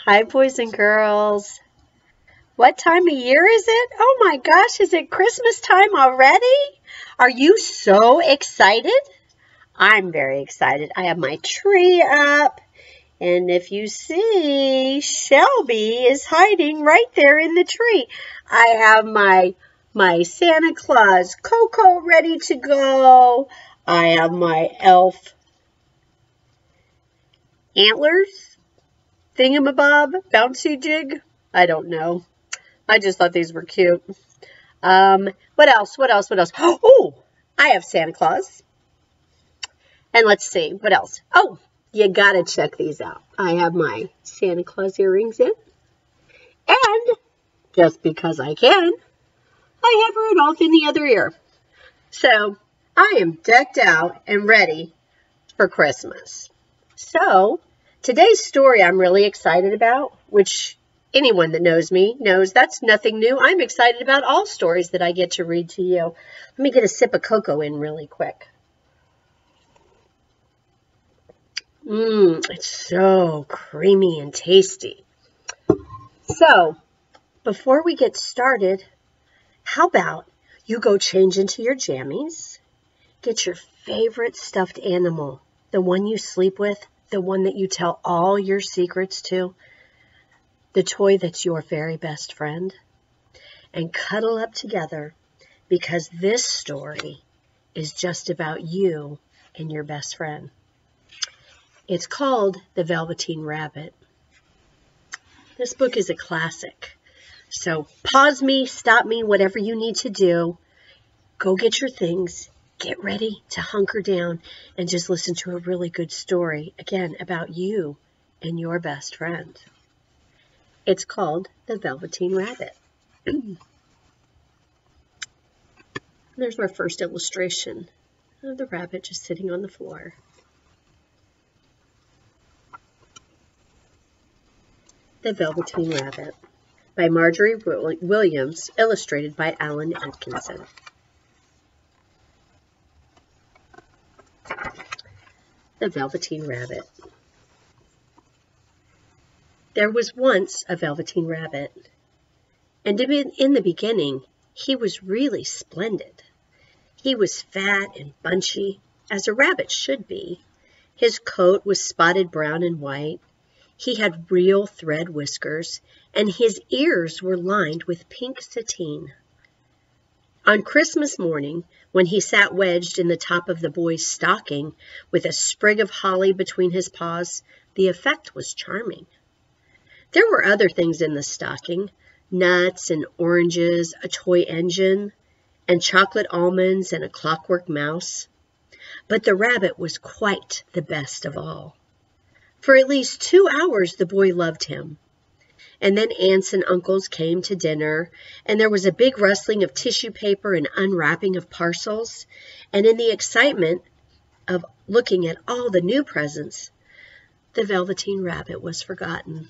Hi, boys and girls. What time of year is it? Oh my gosh, is it Christmas time already? Are you so excited? I'm very excited. I have my tree up, and if you see, Shelby is hiding right there in the tree. I have my Santa Claus Coco ready to go. I have my elf antlers, thingamabob, bouncy jig. I don't know. I just thought these were cute. What else? Oh, I have Santa Claus. And let's see, what else? Oh, you gotta check these out. I have my Santa Claus earrings in. And just because I can, I have Rudolph in the other ear. So I am decked out and ready for Christmas. So today's story I'm really excited about, which anyone that knows me knows that's nothing new. I'm excited about all stories that I get to read to you. Let me get a sip of cocoa in really quick. It's so creamy and tasty. So, before we get started, how about you go change into your jammies, get your favorite stuffed animal, the one you sleep with, the one that you tell all your secrets to, the toy that's your very best friend, and cuddle up together because this story is just about you and your best friend. It's called The Velveteen Rabbit. This book is a classic. So pause me, stop me, whatever you need to do. Go get your things, get ready to hunker down, and just listen to a really good story, again, about you and your best friend. It's called The Velveteen Rabbit. There's our first illustration of the rabbit just sitting on the floor. The Velveteen Rabbit by Marjorie Williams, illustrated by Alan Atkinson. The Velveteen Rabbit. There was once a Velveteen Rabbit, and in the beginning, he was really splendid. He was fat and bunchy, as a rabbit should be. His coat was spotted brown and white. He had real thread whiskers, and his ears were lined with pink sateen. On Christmas morning, when he sat wedged in the top of the boy's stocking with a sprig of holly between his paws, the effect was charming. There were other things in the stocking, nuts and oranges, a toy engine, and chocolate almonds and a clockwork mouse. But the rabbit was quite the best of all. For at least 2 hours the boy loved him. And then aunts and uncles came to dinner, and there was a big rustling of tissue paper and unwrapping of parcels. And in the excitement of looking at all the new presents, the Velveteen Rabbit was forgotten.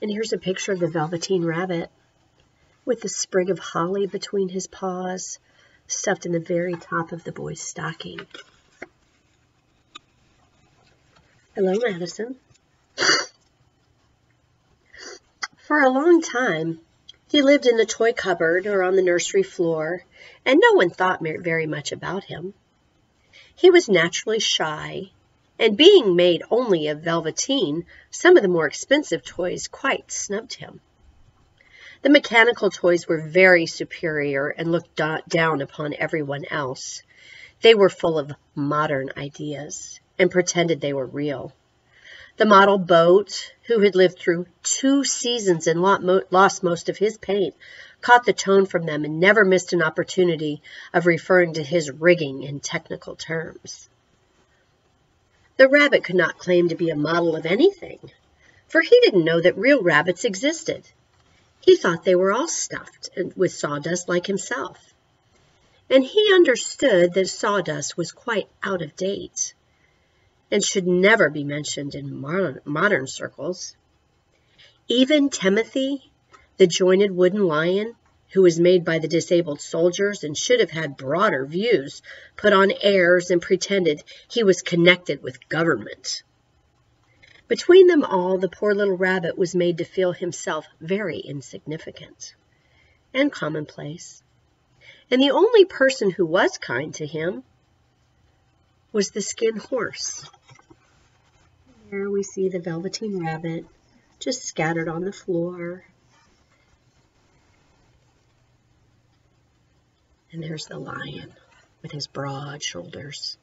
And here's a picture of the Velveteen Rabbit with the sprig of holly between his paws, stuffed in the very top of the boy's stocking. Hello, Madison. For a long time, he lived in the toy cupboard or on the nursery floor, and no one thought very much about him. He was naturally shy, and being made only of velveteen, some of the more expensive toys quite snubbed him. The mechanical toys were very superior and looked down upon everyone else. They were full of modern ideas and pretended they were real. The model boat, who had lived through 2 seasons and lost most of his paint, caught the tone from them and never missed an opportunity of referring to his rigging in technical terms. The rabbit could not claim to be a model of anything, for he didn't know that real rabbits existed. He thought they were all stuffed with sawdust like himself. And he understood that sawdust was quite out of date and should never be mentioned in modern circles. Even Timothy, the jointed wooden lion, who was made by the disabled soldiers and should have had broader views, put on airs and pretended he was connected with government. Between them all, the poor little rabbit was made to feel himself very insignificant and commonplace. And the only person who was kind to him was the Skin Horse. There we see the Velveteen Rabbit just scattered on the floor. And there's the lion with his broad shoulders.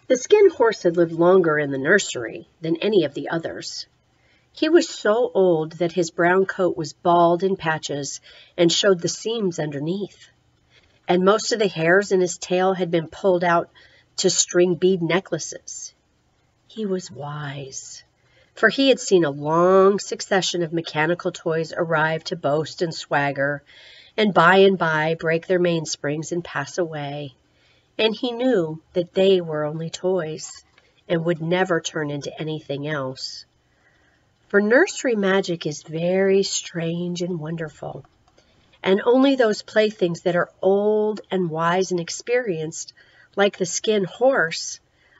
The Skin Horse had lived longer in the nursery than any of the others. He was so old that his brown coat was bald in patches and showed the seams underneath. And most of the hairs in his tail had been pulled out to string bead necklaces. He was wise, for he had seen a long succession of mechanical toys arrive to boast and swagger, and by break their mainsprings and pass away. And he knew that they were only toys and would never turn into anything else. For nursery magic is very strange and wonderful, and only those playthings that are old and wise and experienced, like the Skin Horse,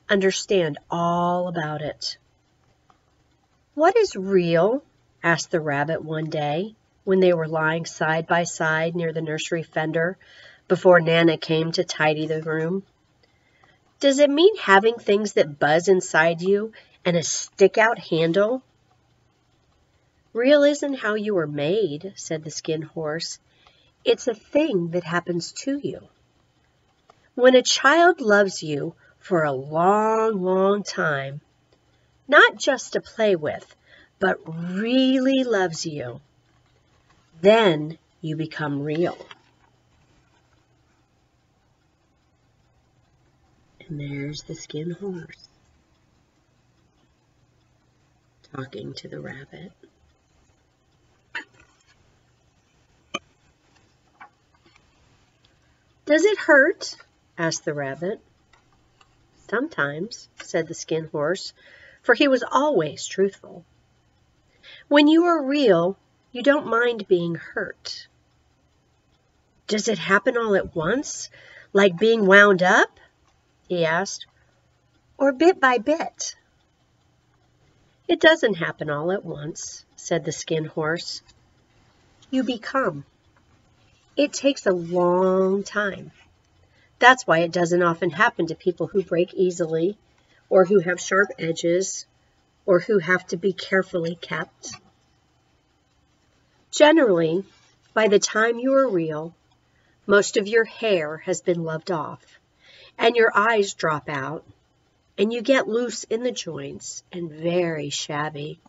understand all about it. "What is real?" asked the rabbit one day when they were lying side by side near the nursery fender before Nana came to tidy the room. "Does it mean having things that buzz inside you and a stick-out handle?" "Real isn't how you were made," said the Skin Horse. "It's a thing that happens to you. When a child loves you for a long, long time, not just to play with, but really loves you, then you become real." And there's the Skin Horse talking to the rabbit. "Does it hurt?" asked the rabbit. "Sometimes," said the Skin Horse, for he was always truthful. "When you are real, you don't mind being hurt." "Does it happen all at once, like being wound up?" he asked. "Or bit by bit?" "It doesn't happen all at once," said the Skin Horse. "You become. It takes a long time. That's why it doesn't often happen to people who break easily, or who have sharp edges, or who have to be carefully kept. Generally, by the time you are real, most of your hair has been loved off, and your eyes drop out, and you get loose in the joints and very shabby.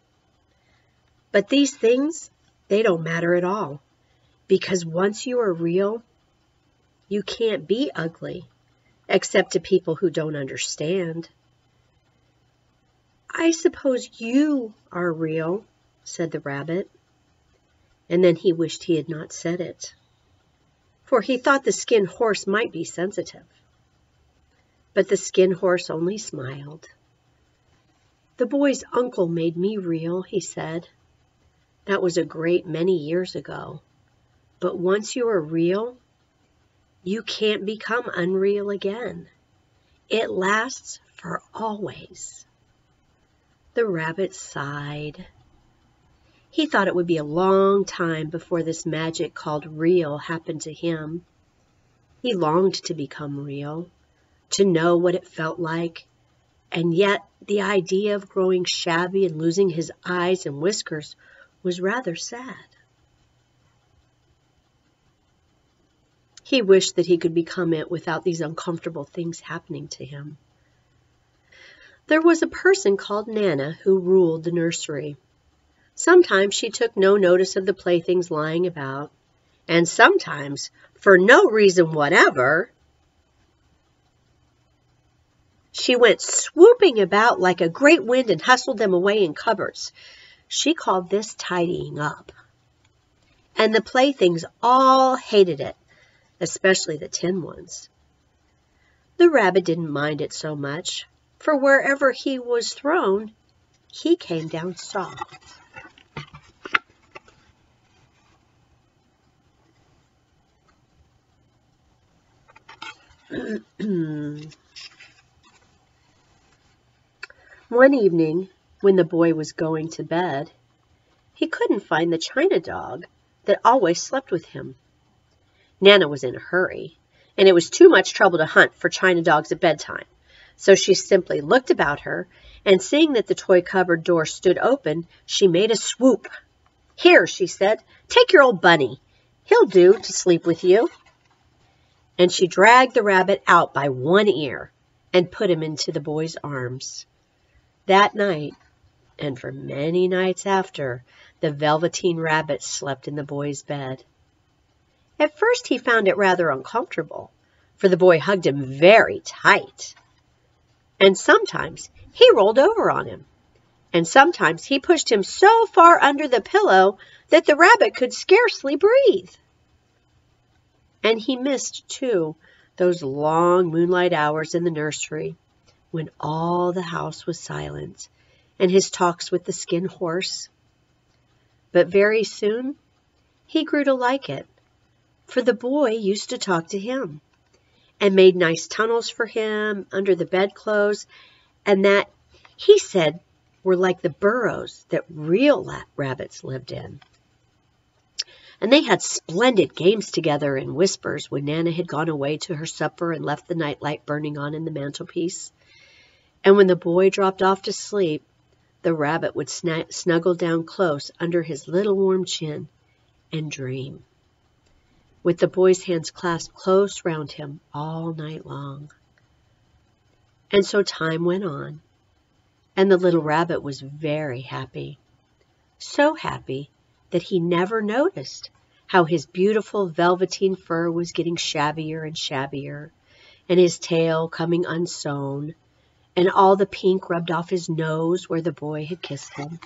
But these things, they don't matter at all, because once you are real, you can't be ugly, except to people who don't understand." "I suppose you are real," said the rabbit. And then he wished he had not said it, for he thought the Skin Horse might be sensitive. But the Skin Horse only smiled. "The boy's uncle made me real," he said. "That was a great many years ago. But once you are real, you can't become unreal again. It lasts for always." The rabbit sighed. He thought it would be a long time before this magic called real happened to him. He longed to become real, to know what it felt like, and yet the idea of growing shabby and losing his eyes and whiskers was rather sad. He wished that he could become it without these uncomfortable things happening to him. There was a person called Nana who ruled the nursery. Sometimes she took no notice of the playthings lying about, and sometimes, for no reason whatever, she went swooping about like a great wind and hustled them away in cupboards. She called this tidying up. And the playthings all hated it, especially the tin ones. The rabbit didn't mind it so much, for wherever he was thrown, he came down soft. One evening, when the boy was going to bed, he couldn't find the china dog that always slept with him. Nana was in a hurry, and it was too much trouble to hunt for china dogs at bedtime. So she simply looked about her, and seeing that the toy cupboard door stood open, she made a swoop. "Here," she said, "take your old bunny. He'll do to sleep with you." And she dragged the rabbit out by one ear and put him into the boy's arms. That night, and for many nights after, the Velveteen Rabbit slept in the boy's bed. At first he found it rather uncomfortable, for the boy hugged him very tight. And sometimes he rolled over on him, and sometimes he pushed him so far under the pillow that the rabbit could scarcely breathe. And he missed, too, those long moonlight hours in the nursery when all the house was silent, and his talks with the skin horse. But very soon he grew to like it, for the boy used to talk to him and made nice tunnels for him under the bedclothes, and that, he said, were like the burrows that real rabbits lived in. And they had splendid games together in whispers when Nana had gone away to her supper and left the nightlight burning on in the mantelpiece. And when the boy dropped off to sleep, the rabbit would snuggle down close under his little warm chin and dream, with the boy's hands clasped close round him all night long. And so time went on, and the little rabbit was very happy. So happy that he never noticed how his beautiful velveteen fur was getting shabbier and shabbier, and his tail coming unsewn, and all the pink rubbed off his nose where the boy had kissed him.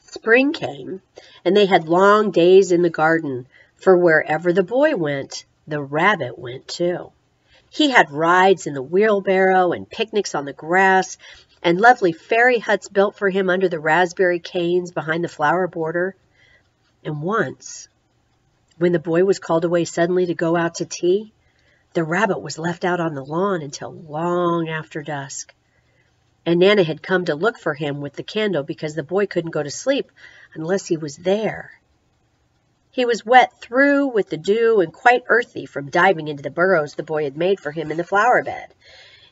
Spring came, and they had long days in the garden, for wherever the boy went, the rabbit went too. He had rides in the wheelbarrow and picnics on the grass, and lovely fairy huts built for him under the raspberry canes behind the flower border. And once, when the boy was called away suddenly to go out to tea, the rabbit was left out on the lawn until long after dusk. And Nana had come to look for him with the candle because the boy couldn't go to sleep unless he was there. He was wet through with the dew and quite earthy from diving into the burrows the boy had made for him in the flower bed.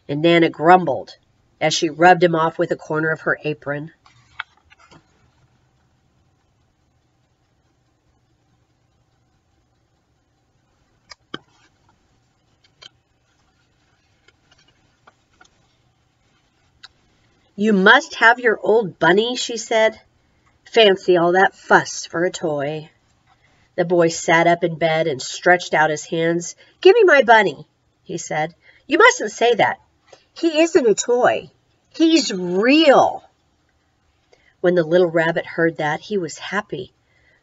And Nana grumbled as she rubbed him off with a corner of her apron. "You must have your old bunny," she said. "Fancy all that fuss for a toy." The boy sat up in bed and stretched out his hands. "Give me my bunny," he said. "You mustn't say that. He isn't a toy. He's real." When the little rabbit heard that, he was happy,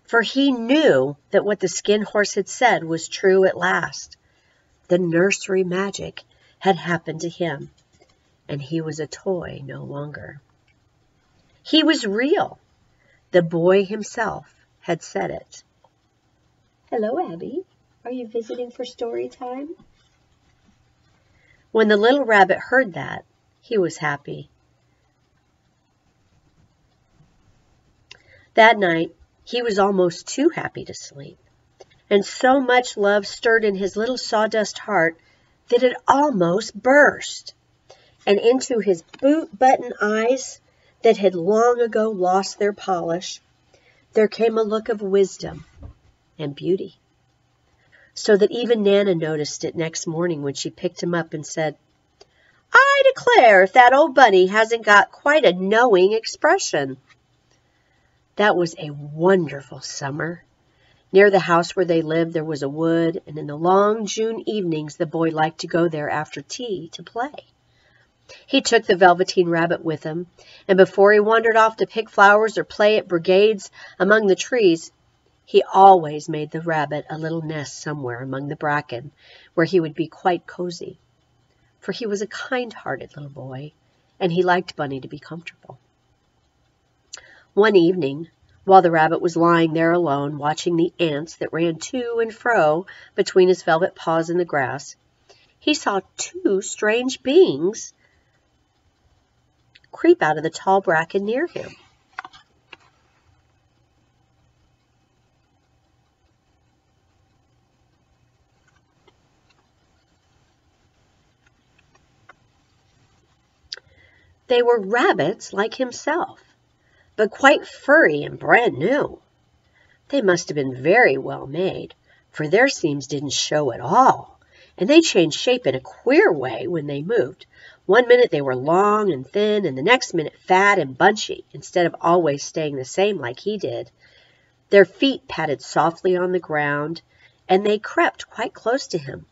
for he knew that what the skin horse had said was true at last. The nursery magic had happened to him, and he was a toy no longer. He was real. The boy himself had said it. "Hello, Abby. Are you visiting for story time?" When the little rabbit heard that, he was happy. That night, he was almost too happy to sleep, and so much love stirred in his little sawdust heart that it almost burst. And into his boot-button eyes that had long ago lost their polish, there came a look of wisdom and beauty, so that even Nana noticed it next morning when she picked him up and said, "I declare if that old bunny hasn't got quite a knowing expression." That was a wonderful summer. Near the house where they lived there was a wood, and in the long June evenings the boy liked to go there after tea to play. He took the Velveteen Rabbit with him, and before he wandered off to pick flowers or play at brigades among the trees, he always made the rabbit a little nest somewhere among the bracken, where he would be quite cozy. For he was a kind-hearted little boy, and he liked Bunny to be comfortable. One evening, while the rabbit was lying there alone, watching the ants that ran to and fro between his velvet paws in the grass, he saw two strange beings creep out of the tall bracken near him. They were rabbits like himself, but quite furry and brand new. They must have been very well made, for their seams didn't show at all, and they changed shape in a queer way when they moved. One minute they were long and thin, and the next minute fat and bunchy, instead of always staying the same like he did. Their feet patted softly on the ground, and they crept quite close to him,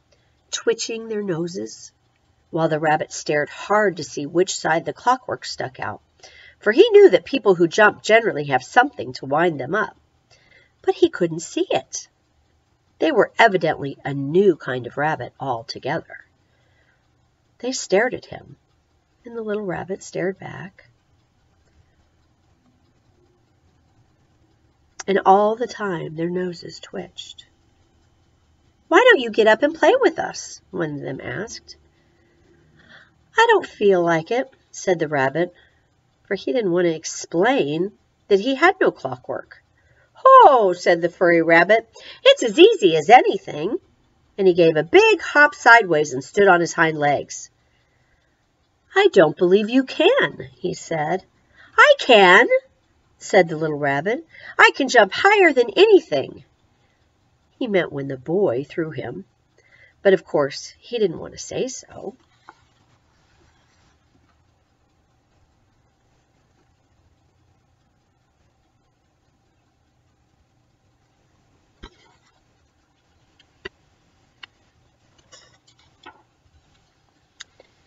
twitching their noses, while the rabbit stared hard to see which side the clockwork stuck out, for he knew that people who jump generally have something to wind them up. But he couldn't see it. They were evidently a new kind of rabbit altogether. They stared at him, and the little rabbit stared back. And all the time their noses twitched. "Why don't you get up and play with us?" one of them asked. "I don't feel like it," said the rabbit, for he didn't want to explain that he had no clockwork. "Oh," said the furry rabbit, "it's as easy as anything." And he gave a big hop sideways and stood on his hind legs. "I don't believe you can," he said. "I can," said the little rabbit. "I can jump higher than anything." He meant when the boy threw him, but of course he didn't want to say so.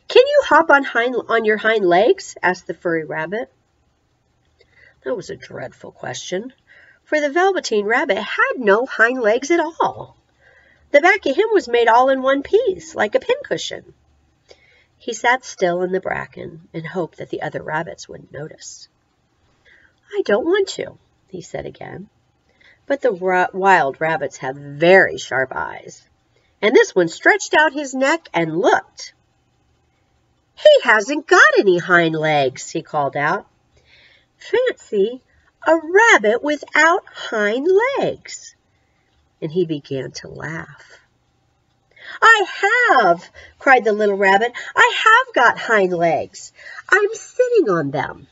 "Can you hop on your hind legs?" asked the furry rabbit. That was a dreadful question, for the Velveteen Rabbit had no hind legs at all. The back of him was made all in one piece, like a pincushion. He sat still in the bracken and hoped that the other rabbits wouldn't notice. "I don't want to," he said again. But the wild rabbits have very sharp eyes, and this one stretched out his neck and looked. "He hasn't got any hind legs," he called out. "Fancy a rabbit without hind legs." And he began to laugh. "I have," cried the little rabbit. "I have got hind legs. I'm sitting on them."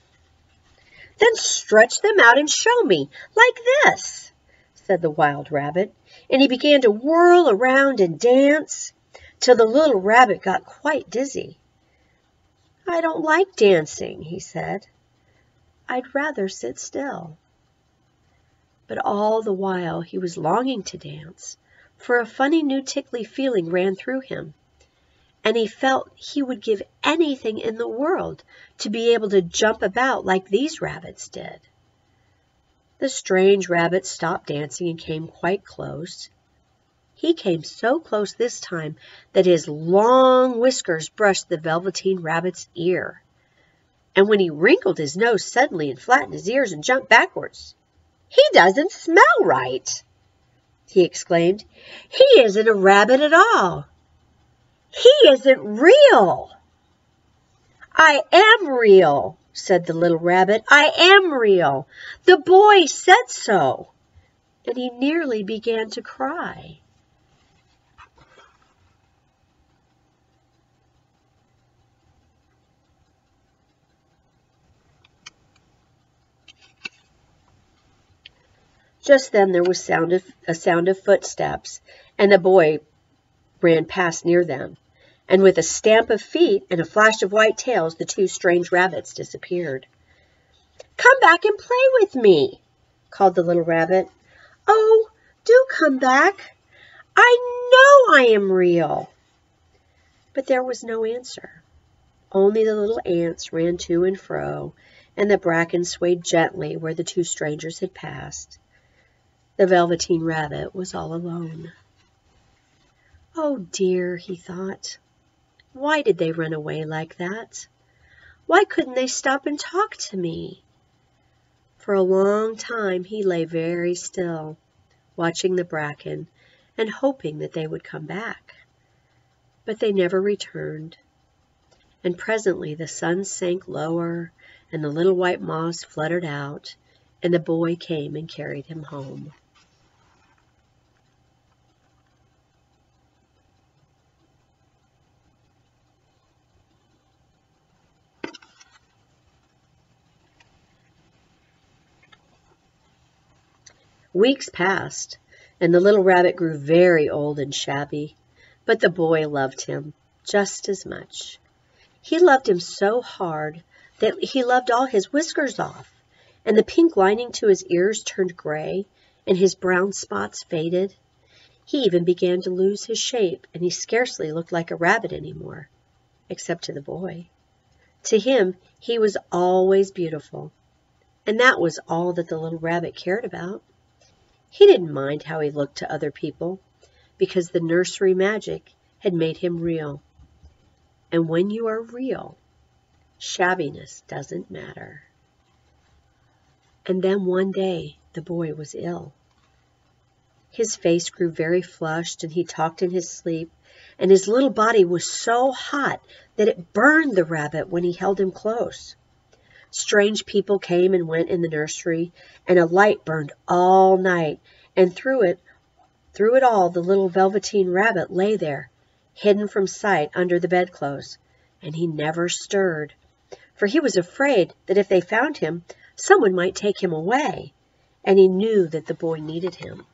"Then stretch them out and show me, like this," said the wild rabbit. And he began to whirl around and dance till the little rabbit got quite dizzy. "I don't like dancing," he said. "I'd rather sit still." But all the while he was longing to dance, for a funny new tickly feeling ran through him, and he felt he would give anything in the world to be able to jump about like these rabbits did. The strange rabbit stopped dancing and came quite close. He came so close this time that his long whiskers brushed the Velveteen Rabbit's ear. And when he wrinkled his nose suddenly and flattened his ears and jumped backwards, "He doesn't smell right," he exclaimed. "He isn't a rabbit at all. He isn't real." "I am real," said the little rabbit. "I am real. The boy said so." And he nearly began to cry. Just then there was a sound of footsteps, and the boy ran past near them. And with a stamp of feet and a flash of white tails, the two strange rabbits disappeared. "Come back and play with me," called the little rabbit. "Oh, do come back. I know I am real." But there was no answer. Only the little ants ran to and fro, and the bracken swayed gently where the two strangers had passed. The Velveteen Rabbit was all alone. "Oh dear," he thought. "Why did they run away like that? Why couldn't they stop and talk to me? For a long time he lay very still, watching the bracken and hoping that they would come back. But they never returned, and presently the sun sank lower and the little white moths fluttered out, and the boy came and carried him home. Weeks passed, and the little rabbit grew very old and shabby, but the boy loved him just as much. He loved him so hard that he loved all his whiskers off, and the pink lining to his ears turned gray, and his brown spots faded. He even began to lose his shape, and he scarcely looked like a rabbit anymore, except to the boy. To him, he was always beautiful, and that was all that the little rabbit cared about. He didn't mind how he looked to other people, because the nursery magic had made him real. And when you are real, shabbiness doesn't matter. And then one day, the boy was ill. His face grew very flushed, and he talked in his sleep, and his little body was so hot that it burned the rabbit when he held him close. Strange people came and went in the nursery, and a light burned all night, and through it all the little Velveteen Rabbit lay there, hidden from sight under the bedclothes, and he never stirred, for he was afraid that if they found him, someone might take him away, and he knew that the boy needed him.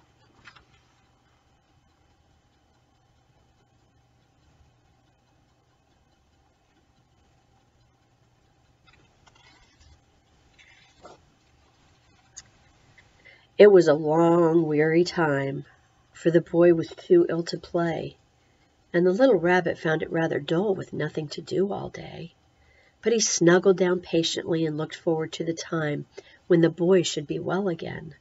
It was a long, weary time, for the boy was too ill to play, and the little rabbit found it rather dull with nothing to do all day. But he snuggled down patiently and looked forward to the time when the boy should be well again,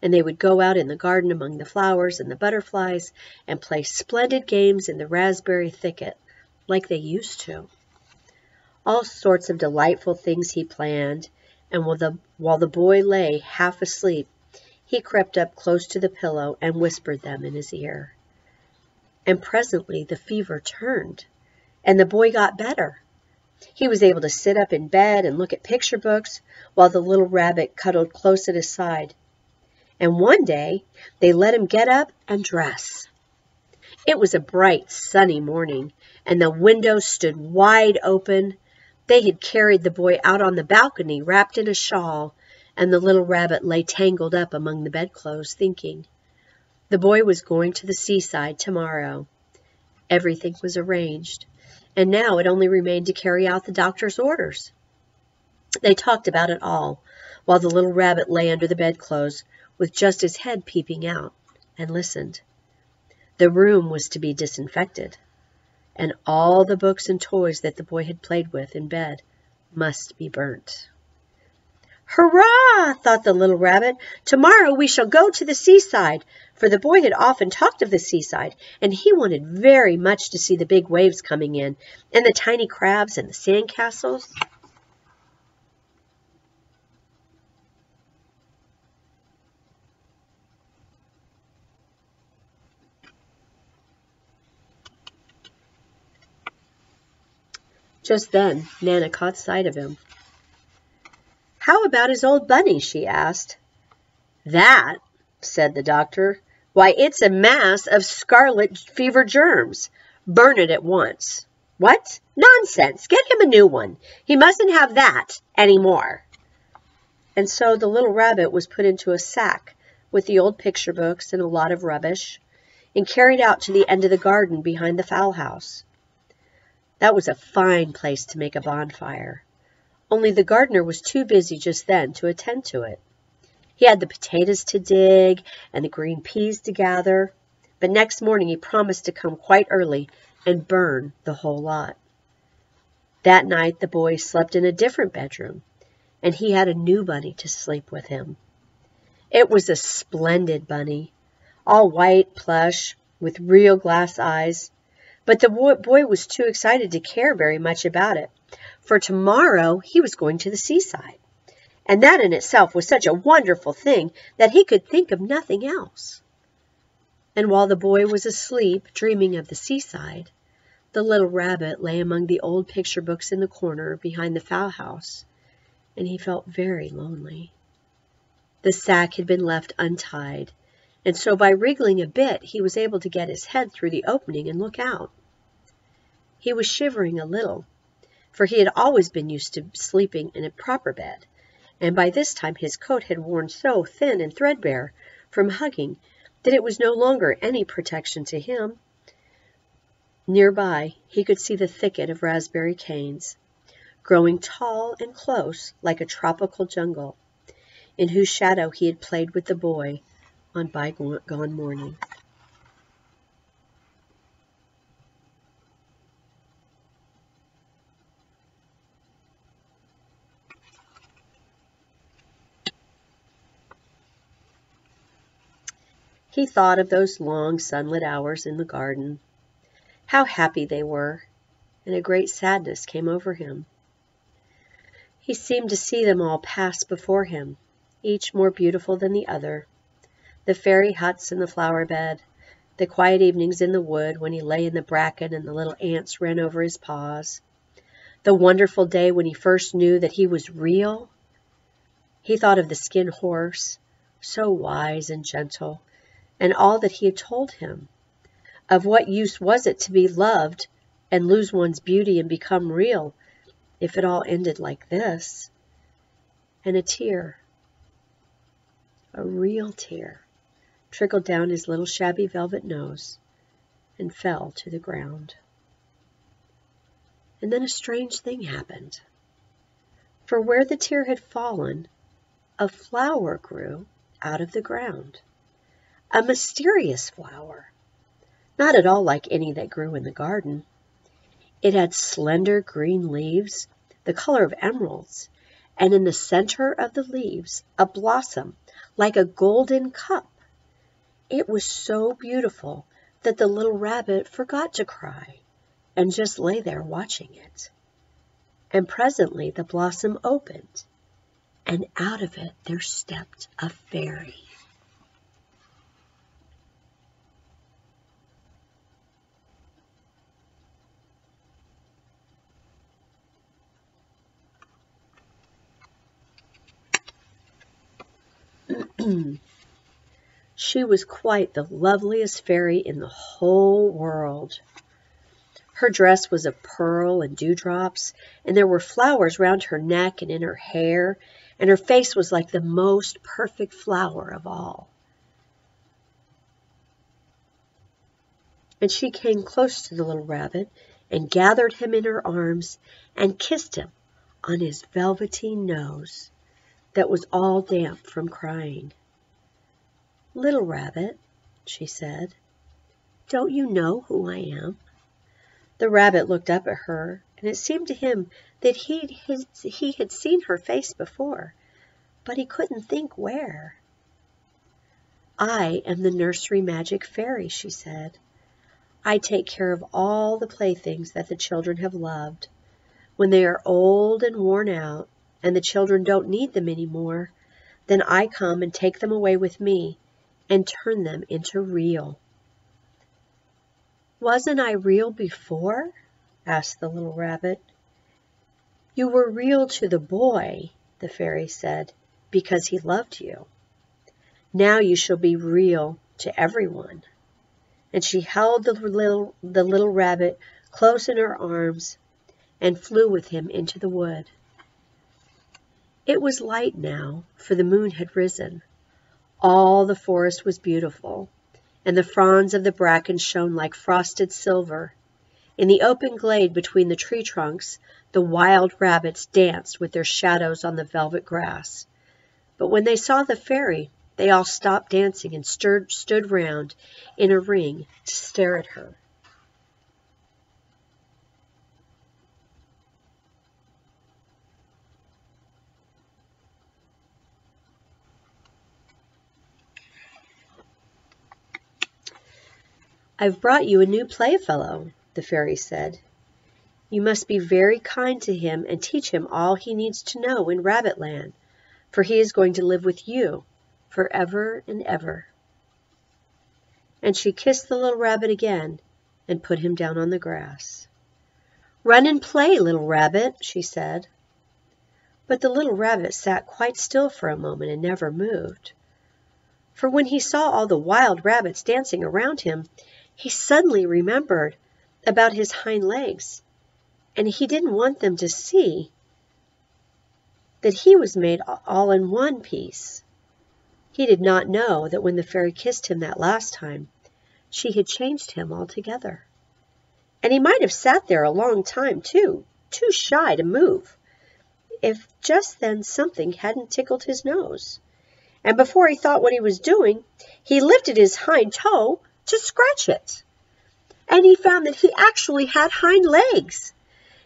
and they would go out in the garden among the flowers and the butterflies and play splendid games in the raspberry thicket like they used to. All sorts of delightful things he planned, and while the boy lay half asleep, he crept up close to the pillow and whispered them in his ear. And presently the fever turned, and the boy got better. He was able to sit up in bed and look at picture books, while the little rabbit cuddled close at his side. And one day they let him get up and dress. It was a bright, sunny morning, and the windows stood wide open. They had carried the boy out on the balcony wrapped in a shawl, and the little rabbit lay tangled up among the bedclothes, thinking. The boy was going to the seaside tomorrow. Everything was arranged, and now it only remained to carry out the doctor's orders. They talked about it all, while the little rabbit lay under the bedclothes, with just his head peeping out, and listened. The room was to be disinfected, and all the books and toys that the boy had played with in bed must be burnt. "Hurrah!" thought the little rabbit. "Tomorrow we shall go to the seaside," for the boy had often talked of the seaside, and he wanted very much to see the big waves coming in, and the tiny crabs and the sand castles. Just then, Nana caught sight of him. "How about his old bunny?" she asked. "That," said the doctor, "why, it's a mass of scarlet fever germs. Burn it at once." "What? Nonsense! Get him a new one. He mustn't have that any more." And so the little rabbit was put into a sack with the old picture books and a lot of rubbish, and carried out to the end of the garden behind the fowl house. That was a fine place to make a bonfire. Only the gardener was too busy just then to attend to it. He had the potatoes to dig and the green peas to gather, but next morning he promised to come quite early and burn the whole lot. That night the boy slept in a different bedroom, and he had a new bunny to sleep with him. It was a splendid bunny, all white plush with real glass eyes, but the boy was too excited to care very much about it, for tomorrow he was going to the seaside, and that in itself was such a wonderful thing that he could think of nothing else. And while the boy was asleep, dreaming of the seaside, the little rabbit lay among the old picture books in the corner behind the fowl house, and he felt very lonely. The sack had been left untied, and so by wriggling a bit he was able to get his head through the opening and look out. He was shivering a little, for he had always been used to sleeping in a proper bed, and by this time his coat had worn so thin and threadbare from hugging that it was no longer any protection to him. Nearby he could see the thicket of raspberry canes, growing tall and close like a tropical jungle, in whose shadow he had played with the boy on bygone morning. He thought of those long sunlit hours in the garden, how happy they were, and a great sadness came over him. He seemed to see them all pass before him, each more beautiful than the other. The fairy huts in the flower bed, the quiet evenings in the wood when he lay in the bracken and the little ants ran over his paws, the wonderful day when he first knew that he was real. He thought of the skin horse, so wise and gentle, and all that he had told him. Of what use was it to be loved and lose one's beauty and become real if it all ended like this? And a tear, a real tear, trickled down his little shabby velvet nose and fell to the ground. And then a strange thing happened. For where the tear had fallen, a flower grew out of the ground. A mysterious flower, not at all like any that grew in the garden. It had slender green leaves, the color of emeralds, and in the center of the leaves, a blossom like a golden cup. It was so beautiful that the little rabbit forgot to cry and just lay there watching it. And presently the blossom opened, and out of it there stepped a fairy. She was quite the loveliest fairy in the whole world. Her dress was of pearl and dewdrops, and there were flowers round her neck and in her hair, and her face was like the most perfect flower of all. And she came close to the little rabbit and gathered him in her arms and kissed him on his velveteen nose that was all damp from crying. "Little rabbit," she said, "don't you know who I am?" The rabbit looked up at her, and it seemed to him that he had seen her face before, but he couldn't think where. "I am the nursery magic fairy," she said. "I take care of all the playthings that the children have loved. When they are old and worn out, and the children don't need them anymore, then I come and take them away with me and turn them into real." "Wasn't I real before?" asked the little rabbit. "You were real to the boy," the fairy said, "because he loved you. Now you shall be real to everyone." And she held the little rabbit close in her arms and flew with him into the wood. It was light now, for the moon had risen. All the forest was beautiful, and the fronds of the bracken shone like frosted silver. In the open glade between the tree trunks, the wild rabbits danced with their shadows on the velvet grass. But when they saw the fairy, they all stopped dancing and stood round in a ring to stare at her. "I've brought you a new playfellow," the fairy said. You must be very kind to him and teach him all he needs to know in Rabbitland, for he is going to live with you forever and ever." And she kissed the little rabbit again and put him down on the grass. "Run and play, little rabbit," she said. But the little rabbit sat quite still for a moment and never moved. For when he saw all the wild rabbits dancing around him, he suddenly remembered about his hind legs, and he didn't want them to see that he was made all in one piece. He did not know that when the fairy kissed him that last time, she had changed him altogether. And he might have sat there a long time, too shy to move, if just then something hadn't tickled his nose. And before he thought what he was doing, he lifted his hind toe to scratch it. And he found that he actually had hind legs.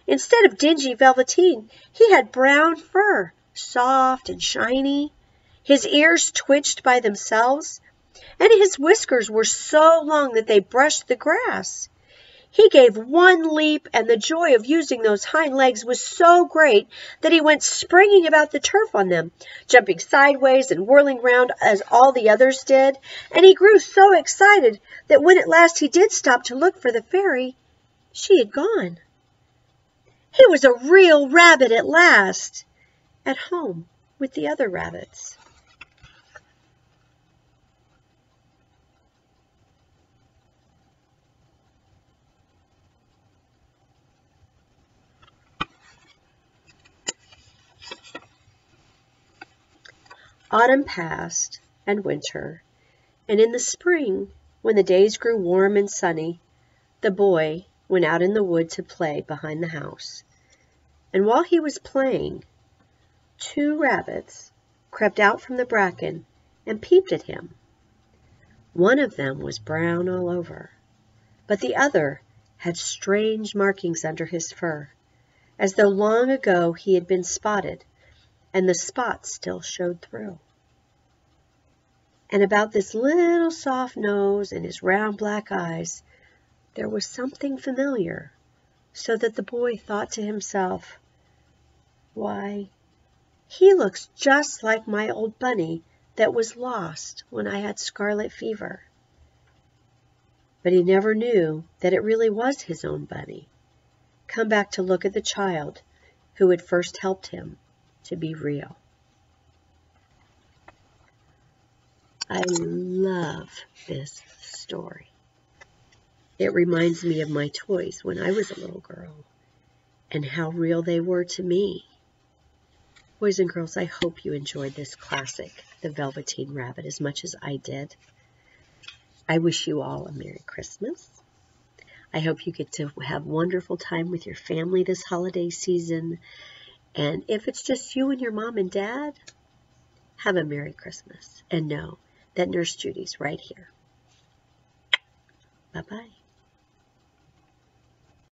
Instead of dingy velveteen, he had brown fur, soft and shiny. His ears twitched by themselves, and his whiskers were so long that they brushed the grass. He gave one leap, and the joy of using those hind legs was so great that he went springing about the turf on them, jumping sideways and whirling round as all the others did, and he grew so excited that when at last he did stop to look for the fairy, she had gone. He was a real rabbit at last, at home with the other rabbits. Autumn passed, and winter, and in the spring, when the days grew warm and sunny, the boy went out in the wood to play behind the house. And while he was playing, 2 rabbits crept out from the bracken and peeped at him. One of them was brown all over, but the other had strange markings under his fur, as though long ago he had been spotted, and the spots still showed through. And about this little soft nose and his round black eyes, there was something familiar, so that the boy thought to himself, "Why, he looks just like my old bunny that was lost when I had scarlet fever." But he never knew that it really was his own bunny, come back to look at the child who had first helped him to be real. I love this story. It reminds me of my toys when I was a little girl and how real they were to me. Boys and girls, I hope you enjoyed this classic, The Velveteen Rabbit, as much as I did. I wish you all a Merry Christmas. I hope you get to have a wonderful time with your family this holiday season. And if it's just you and your mom and dad, have a Merry Christmas. And know that Nurse Judie's right here. Bye-bye.